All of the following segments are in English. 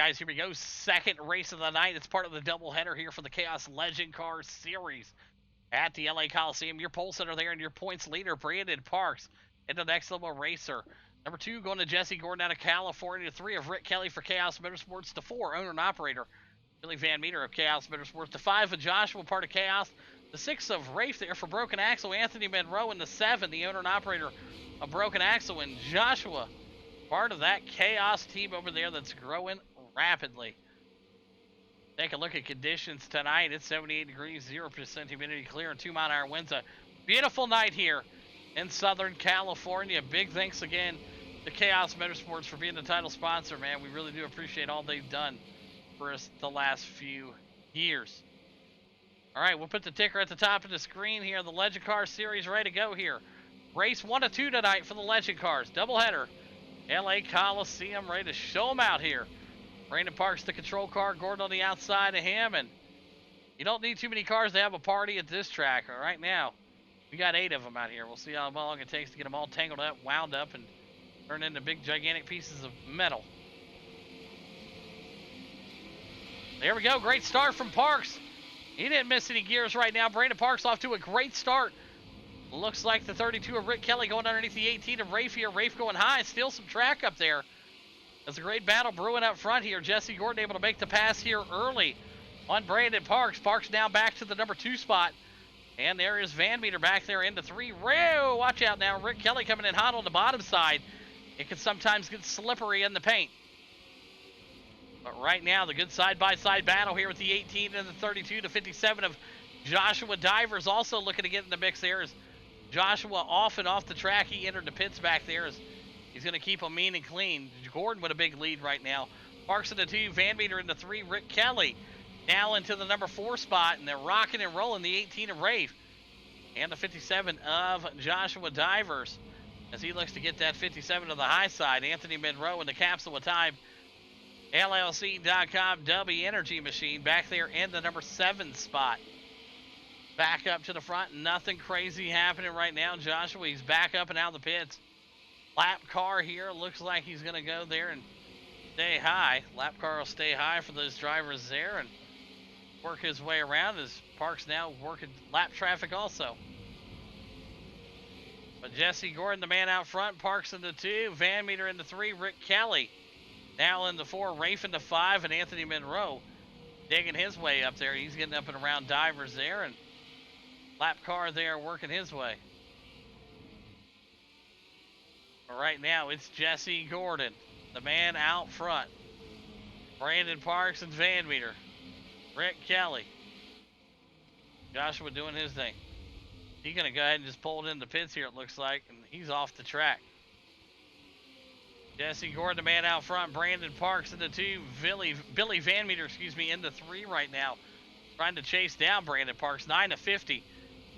guys, here we go. Second race of the night. It's part of the doubleheader here for the Chaos Legend Car Series at the LA Coliseum. Your pole sitter there and your points leader, Brandon Parks, into the next level racer. Number 2 going to Jesse Gordon out of California. 3 of Rick Kelly for Chaos Motorsports. To 4, owner and operator, Billy Van Meter of Chaos Motorsports. To 5 of Joshua, part of Chaos. The 6 of Rafe there for Broken Axle, Anthony Monroe. And the 7, the owner and operator of Broken Axle, and Joshua, part of that Chaos team over there that's growing rapidly. Take a look at conditions tonight. It's 78 degrees, 0% humidity, clear, and 2-mile-an-hour winds. A beautiful night here in Southern California. Big thanks again to Chaos Motorsports for being the title sponsor, man. We really do appreciate all they've done for us the last few years. All right, we'll put the ticker at the top of the screen here. The Legend Car Series ready to go here. Race 1 of 2 tonight for the Legend Cars. Doubleheader. LA Coliseum ready to show them out here. Brandon Parks, the control car, Gordon on the outside of him, and you don't need too many cars to have a party at this track. Right now, we got 8 of them out here. We'll see how long it takes to get them all tangled up, wound up, and turned into big, gigantic pieces of metal. There we go. Great start from Parks. He didn't miss any gears right now. Brandon Parks off to a great start. Looks like the 32 of Rick Kelly going underneath the 18 of Rafe here. Rafe going high. Still some track up there. There's a great battle brewing up front here. Jesse Gordon able to make the pass here early on Brandon Parks. Parks now back to the number 2 spot. And there is Van Meter back there into 3. Whoa, watch out now. Rick Kelly coming in hot on the bottom side. It can sometimes get slippery in the paint. But right now, the good side-by-side battle here with the 18 and the 32 to 57 of Joshua Divers also looking to get in the mix there. As Joshua off and off the track, he entered the pits back there. As he's going to keep them mean and clean. Gordon with a big lead right now. Parks in the 2, Van Meter in the 3, Rick Kelly now into the number 4 spot, and they're rocking and rolling the 18 of Rafe and the 57 of Joshua Divers as he looks to get that 57 to the high side. Anthony Monroe in the capsule of time. LLC.com W Energy Machine back there in the number 7 spot. Back up to the front. Nothing crazy happening right now. Joshua, he's back up and out of the pits. Lap car here. Looks like he's going to go there and stay high. Lap car will stay high for those drivers there and work his way around as Parks now working lap traffic also. But Jesse Gordon, the man out front. Parks in the 2. Van Meter in the 3. Rick Kelly now in the 4. Rafe in the 5. And Anthony Monroe digging his way up there. He's getting up and around Divers there. And lap car there working his way. But right now, it's Jesse Gordon, the man out front. Brandon Parks and Van Meter. Rick Kelly. Joshua doing his thing. He's going to go ahead and just pull it in the pits here, it looks like, and he's off the track. Jesse Gordon, the man out front. Brandon Parks in the 2. Billy Van Meter, in the 3 right now. Trying to chase down Brandon Parks. 9 to 50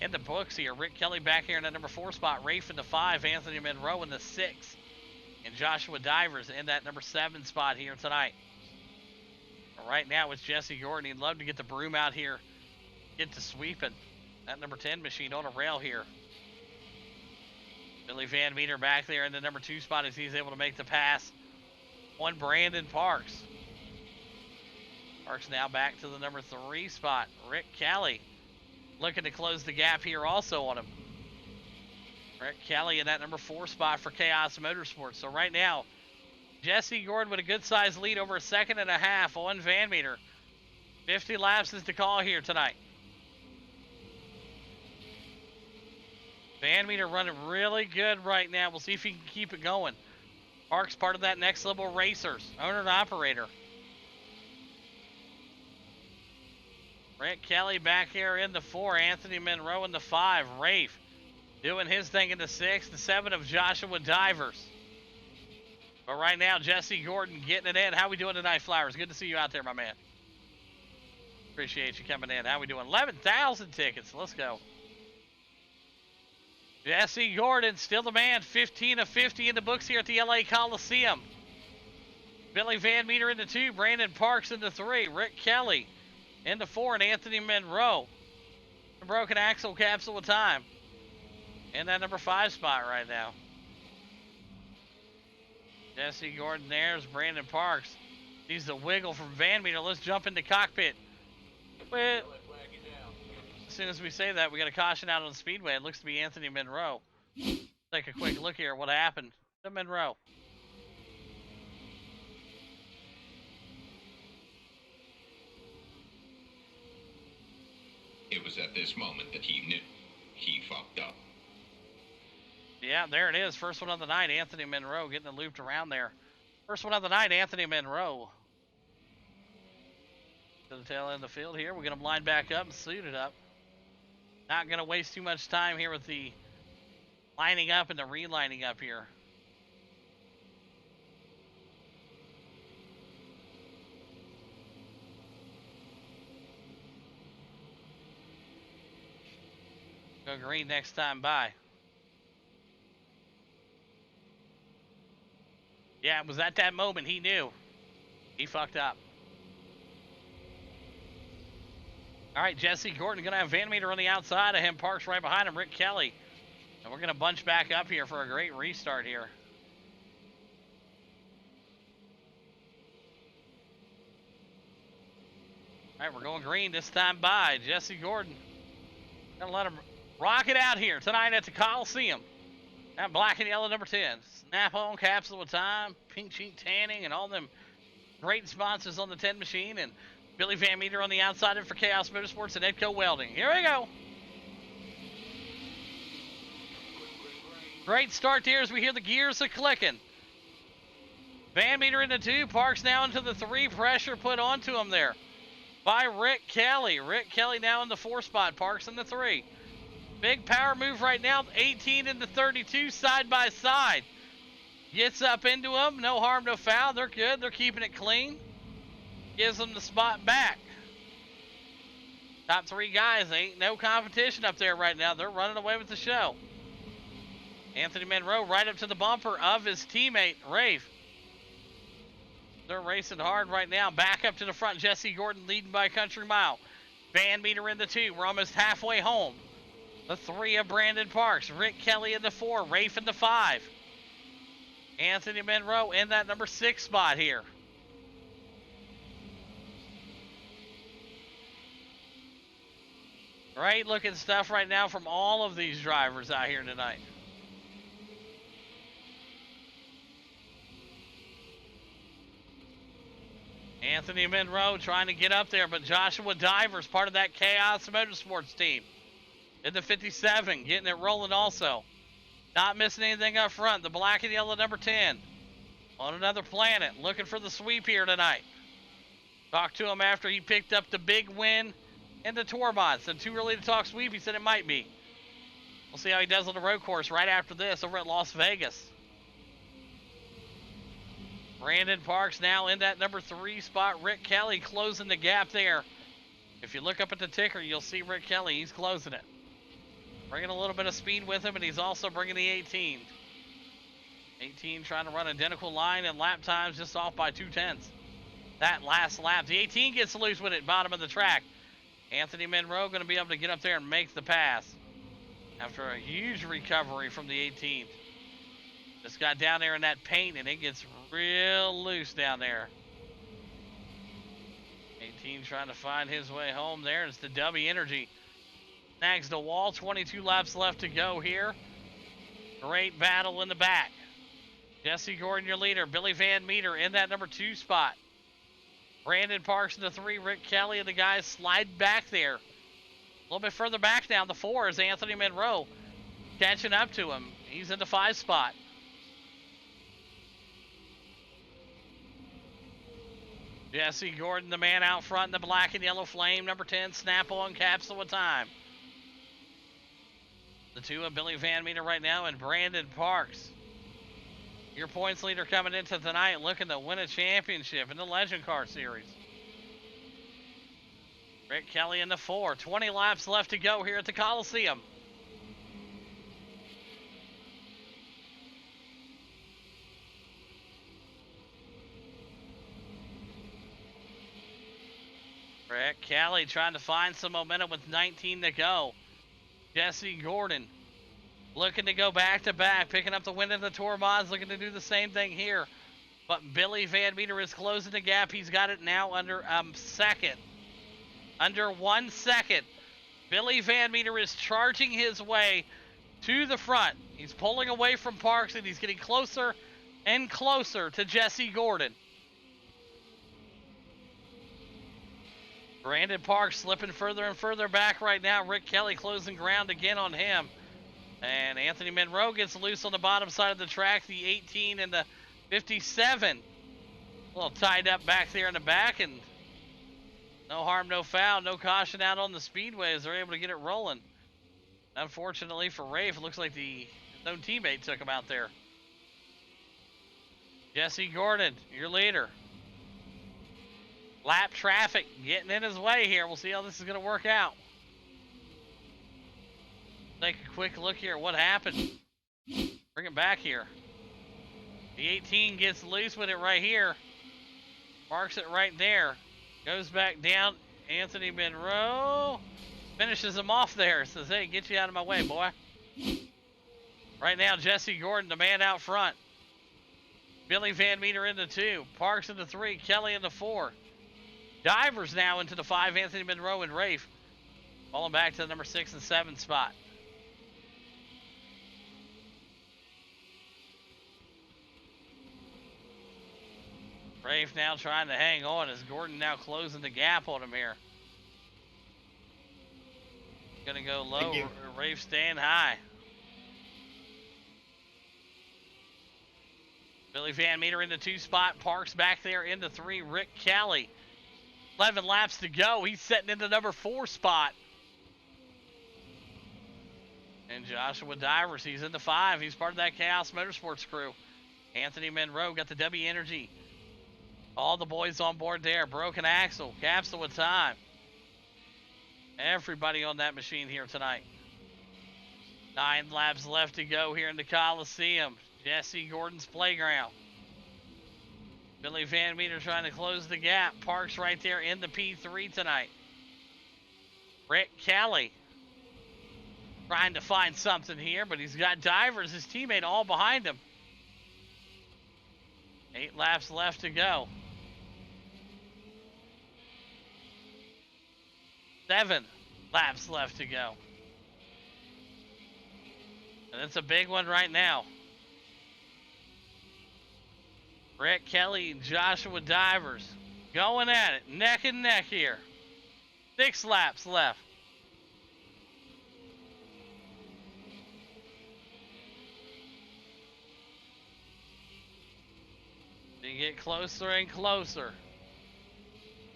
in the books here. Rick Kelly back here in the number 4 spot. Rafe in the 5. Anthony Monroe in the 6. And Joshua Divers in that number 7 spot here tonight. Right now it's Jesse Gordon. He'd love to get the broom out here. Get to sweeping. That number 10 machine on a rail here. Billy Van Meter back there in the number 2 spot as he's able to make the pass on Brandon Parks. Parks now back to the number 3 spot. Rick Kelly looking to close the gap here also on him. Rick Kelly in that number 4 spot for Chaos Motorsports. So right now, Jesse Gordon with a good-sized lead over a 1.5 seconds on Van Meter. 50 laps is the call here tonight. Van Meter running really good right now. We'll see if he can keep it going. Parks part of that next level racers. Owner and operator. Rick Kelly back here in the 4. Anthony Monroe in the 5. Rafe doing his thing in the 6. The 7 of Joshua Divers. But right now, Jesse Gordon getting it in. How we doing tonight, Flowers? Good to see you out there, my man. Appreciate you coming in. How we doing? 11,000 tickets. Let's go. Jesse Gordon, still the man. 15 of 50 in the books here at the LA Coliseum. Billy Van Meter in the 2. Brandon Parks in the 3. Rick Kelly in the 4. And Anthony Monroe. The Broken Axle capsule of time. In that number 5 spot right now. Jesse Gordon there's Brandon Parks. Needs the wiggle from Van Meter. Let's jump into cockpit. Wait. As soon as we say that, we got a caution out on the speedway. It looks to be Anthony Monroe. Take a quick look here. What happened to Monroe? It was at this moment that he knew he fucked up. Yeah, there it is. First one of the night, Anthony Monroe getting it looped around there. First one of the night, Anthony Monroe. To the tail end of the field here. We're going to line back up and suit it up. Not going to waste too much time here with the lining up and the relining up here. Go green next time by. Yeah, it was at that moment he knew. He fucked up. All right, Jesse Gordon going to have Van Meter on the outside of him. Parks right behind him, Rick Kelly. And we're going to bunch back up here for a great restart here. All right, we're going green this time by Jesse Gordon. Going to let him rock it out here tonight at the Coliseum. That black and yellow number 10. Snap-on capsule of time, pink cheek tanning, and all them great sponsors on the 10 machine. And Billy Van Meter on the outside for Chaos Motorsports and Edco Welding. Here we go. Great start here as we hear the gears are clicking. Van Meter into 2, Parks now into the 3. Pressure put onto him there by Rick Kelly. Rick Kelly now in the 4 spot, Parks in the 3. Big power move right now, 18 into 32, side by side. Gets up into them, no harm, no foul. They're good, they're keeping it clean. Gives them the spot back. Top 3 guys, ain't no competition up there right now. They're running away with the show. Anthony Monroe right up to the bumper of his teammate, Rafe. They're racing hard right now. Back up to the front, Jesse Gordon leading by a country mile. Van Meter in the 2. We're almost halfway home. The 3 of Brandon Parks. Rick Kelly in the 4. Rafe in the 5. Anthony Monroe in that number 6 spot here. Great looking stuff right now from all of these drivers out here tonight. Anthony Monroe trying to get up there, but Joshua Divers, part of that Chaos Motorsports team. In the 57, getting it rolling also. Not missing anything up front. The black and yellow number 10. On another planet, looking for the sweep here tonight. Talked to him after he picked up the big win in the Tourbon. Said too early to talk sweep. He said it might be. We'll see how he does on the road course right after this over at Las Vegas. Brandon Parks now in that number 3 spot. Rick Kelly closing the gap there. If you look up at the ticker, you'll see Rick Kelly. He's closing it. Bringing a little bit of speed with him, and he's also bringing the 18. 18 trying to run identical line and lap times just off by 2/10. That last lap, the 18 gets loose with it, bottom of the track. Anthony Monroe going to be able to get up there and make the pass after a huge recovery from the 18. Just got down there in that paint, and it gets real loose down there. 18 trying to find his way home there. It's the W Energy. Snags the wall. 22 laps left to go here. Great battle in the back. Jesse Gordon, your leader. Billy Van Meter in that number 2 spot. Brandon Parks in the 3. Rick Kelly and the guys slide back there. A little bit further back now. The 4 is Anthony Monroe catching up to him. He's in the 5 spot. Jesse Gordon, the man out front in the black and yellow flame. Number 10, Snap-on Capsule of Time. The 2 of Billy Van Meter right now and Brandon Parks. Your points leader coming into tonight looking to win a championship in the Legend Car Series. Rick Kelly in the 4. 20 laps left to go here at the Coliseum. Rick Kelly trying to find some momentum with 19 to go. Jesse Gordon looking to go back to back, picking up the win in the Tour Mods, looking to do the same thing here But Billy Van Meter is closing the gap. He's got it now under second. Under 1 second. Billy Van Meter is charging his way to the front. He's pulling away from Parks, and he's getting closer and closer to Jesse Gordon. Brandon Parks slipping further and further back right now. Rick Kelly closing ground again on him. And Anthony Monroe gets loose on the bottom side of the track. The 18 and the 57. A little tied up back there in the back, and no harm, no foul, no caution out on the speedway as they're able to get it rolling. Unfortunately for Rafe, it looks like his own teammate took him out there. Jesse Gordon, your leader. Lap traffic getting in his way here. We'll see how this is going to work out. Take a quick look here at what happened. Bring it back here. The 18 gets loose with it right here. Marks it right there. Goes back down. Anthony Monroe finishes him off there. Says, hey, get you out of my way, boy. Right now, Jesse Gordon, the man out front. Billy Van Meter into 2. Parks into 3. Kelly into 4. Divers now into the 5. Anthony Monroe and Rafe. Falling back to the number 6 and 7 spot. Rafe now trying to hang on as Gordon now closing the gap on him here. Gonna go low. Rafe staying high. Billy Van Meter into 2 spot. Parks back there into 3. Rick Kelly. 11 laps to go. He's setting into number 4 spot. And Joshua Divers, he's in the 5. He's part of that Chaos Motorsports crew. Anthony Monroe got the W Energy. All the boys on board there. Broken Axle. Capsule of Time. Everybody on that machine here tonight. 9 laps left to go here in the Coliseum. Jesse Gordon's playground. Billy Van Meter trying to close the gap. Parks right there in the P3 tonight. Rick Kelly trying to find something here, but he's got Divers, his teammate, all behind him. 8 laps left to go. 7 laps left to go. And it's a big one right now. Rick Kelly and Joshua Divers going at it, neck and neck here. 6 laps left. They get closer and closer.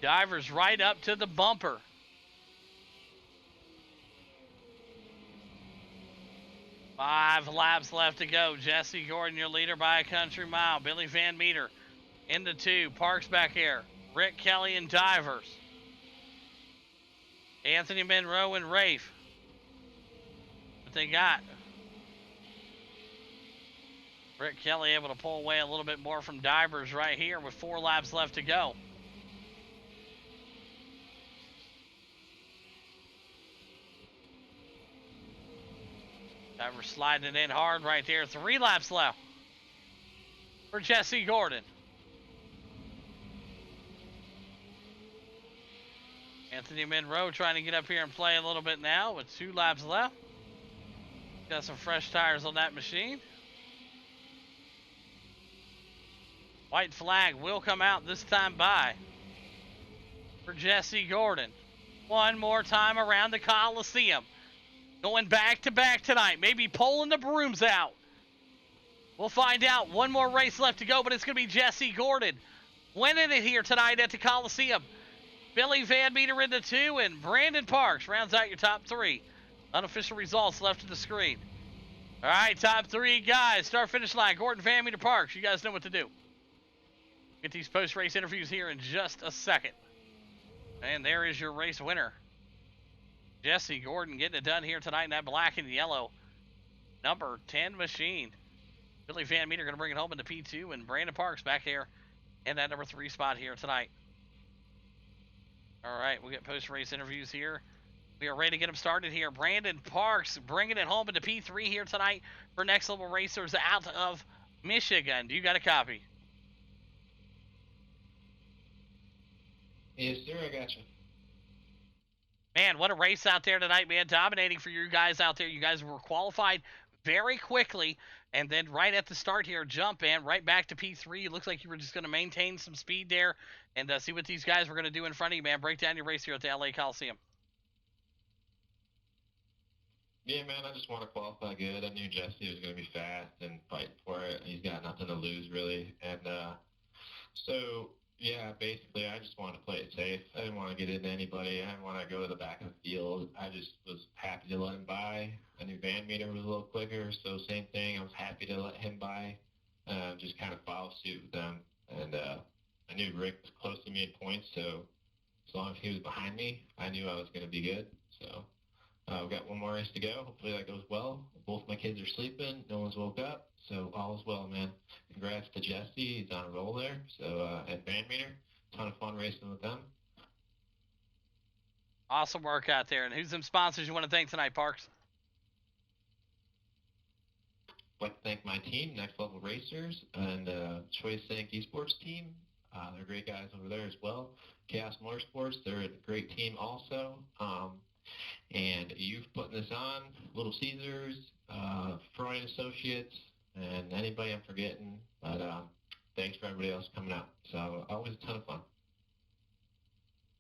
Divers right up to the bumper. 5 laps left to go. Jesse Gordon, your leader by a country mile. Billy Van Meter into 2. Parks back here. Rick Kelly and Divers. Anthony Monroe and Rafe. What they got? Rick Kelly able to pull away a little bit more from Divers right here with 4 laps left to go. Divers sliding it in hard right there. 3 laps left for Jesse Gordon. Anthony Monroe trying to get up here and play a little bit now with 2 laps left. Got some fresh tires on that machine. White flag will come out this time by for Jesse Gordon. One more time around the Coliseum. Going back to back tonight. Maybe pulling the brooms out. We'll find out. One more race left to go, but it's going to be Jesse Gordon winning it here tonight at the Coliseum. Billy Van Meter into 2, and Brandon Parks rounds out your top 3. Unofficial results left to the screen. All right, top 3 guys. Start finish line. Gordon, Van Meter, Parks. You guys know what to do. Get these post-race interviews here in just a second. And there is your race winner. Jesse Gordon getting it done here tonight in that black and yellow number 10 machine. Billy Van Meter going to bring it home into P2, and Brandon Parks back there in that number 3 spot here tonight. All right, we'll get post-race interviews here. We are ready to get them started here. Brandon Parks bringing it home into P3 here tonight for Next Level Racers out of Michigan. Do you got a copy? Yes, sir. I got you. Man, what a race out there tonight, man. Dominating for you guys out there. You guys were qualified very quickly. And then right at the start here, jump, man, right back to P3. It looks like you were just going to maintain some speed there and see what these guys were going to do in front of you, man. Break down your race here at the LA Coliseum. Yeah, man. I just want to qualify good. I knew Jesse was going to be fast and fight for it. He's got nothing to lose really, and so yeah, basically, I just wanted to play it safe. I didn't want to get into anybody. I didn't want to go to the back of the field. I just was happy to let him by. I knew Van Meter was a little quicker, so same thing. I was happy to let him by. Just kind of follow suit with them, and I knew Rick was close to me in points, so as long as he was behind me, I knew I was going to be good. So we've got one more race to go. Hopefully that goes well. Both my kids are sleeping. No one's woke up. So all is well, man. Congrats to Jesse. He's on a roll there. So, and Van Meter, ton of fun racing with them. Awesome work out there. And who's some sponsors you want to thank tonight, Parks? I'd like to thank my team, Next Level Racers, and Choice Sync Esports team. They're great guys over there as well. Chaos Motorsports, they're a great team also. And you've putting this on, Little Caesars, Freud Associates, and anybody I'm forgetting. But thanks for everybody else coming out. So always a ton of fun.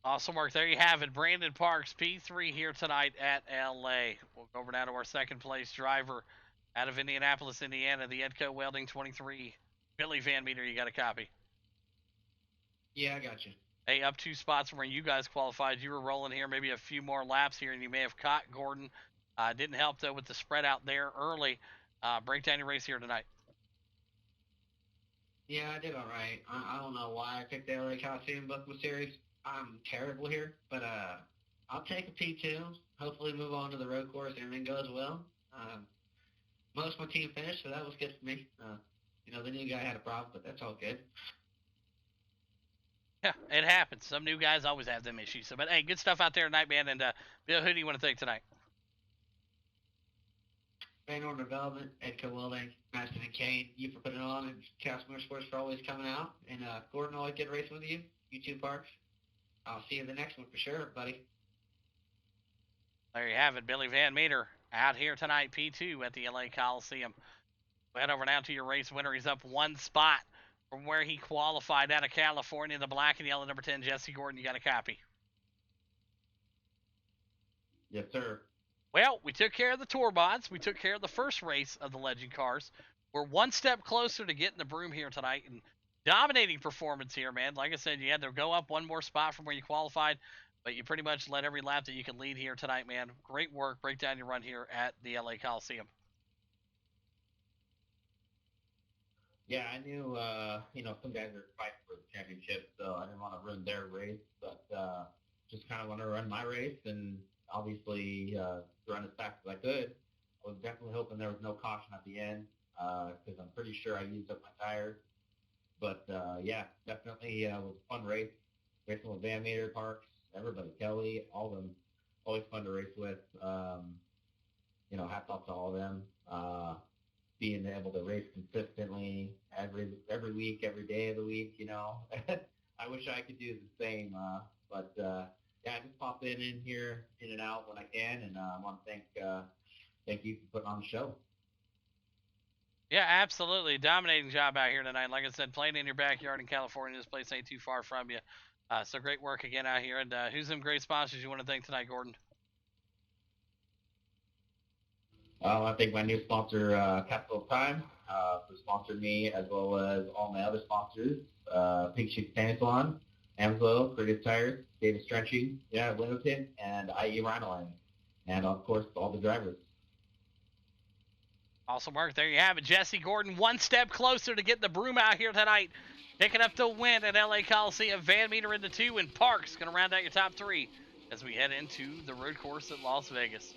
Awesome work. There you have it. Brandon Parks, P3 here tonight at LA. We'll go over now to our second place driver out of Indianapolis, Indiana, the Edco Welding 23. Billy Van Meter, you got a copy? Yeah, I got you. Hey, up 2 spots from where you guys qualified. You were rolling here, maybe a few more laps here, and you may have caught Gordon. Didn't help, though, with the spread out there early. Break down your race here tonight. Yeah, I did all right. I don't know why I picked the LA Coliseum Bookman Series. I'm terrible here, but I'll take a P2. Hopefully move on to the road course. Everything goes well. Most of my team finished, so that was good for me. The new guy had a problem, but that's all good. Yeah, it happens. Some new guys always have them issues. So, but hey, good stuff out there tonight, man. And Bill, who do you want to thank tonight? Van Order Development, Edco Welding, Madison and Kane, you for putting it on, and Chaos Motorsports for always coming out. And Gordon, always get racing with you. You too, Parks. I'll see you in the next one for sure, buddy. There you have it, Billy Van Meter out here tonight, P2 at the LA Coliseum. We'll head over now to your race winner. He's up 1 spot from where he qualified out of California. The black and yellow number 10, Jesse Gordon. You got a copy? Yes, sir. Well, we took care of the tour bonds. We took care of the first race of the Legend cars. We're 1 step closer to getting the broom here tonight. And dominating performance here, man. Like I said, you had to go up 1 more spot from where you qualified, but you pretty much led every lap that you can lead here tonight, man. Great work. Break down your run here at the LA Coliseum. Yeah, I knew, some guys are fighting for the championship, so I didn't want to ruin their race, but just kind of want to run my race and obviously run as fast as I could. I was definitely hoping there was no caution at the end because I'm pretty sure I used up my tires. But, yeah, definitely was a fun race. Racing with Van Meter, Parks, everybody, Kelly, all of them, always fun to race with. Hats off to all of them. Being able to race consistently every week, every day of the week, I wish I could do the same. But yeah, I just pop in here, in and out when I can, and I want to thank you for putting on the show. Yeah, absolutely. Dominating job out here tonight. Like I said, playing in your backyard in California. This place ain't too far from you. So great work again out here. And who's some great sponsors you want to thank tonight, Gordon? I think my new sponsor, Capital Time, for sponsoring me, as well as all my other sponsors, Pink Sheep Tanning Salon, Amslo, Creative Tires, David Stretching, Littleton, and IE Rhinoline. And, of course, all the drivers. Awesome work. There you have it. Jesse Gordon, 1 step closer to getting the broom out here tonight. Picking up the win at LA Coliseum. Van Meter into 2, and Parks going to round out your top 3 as we head into the road course at Las Vegas.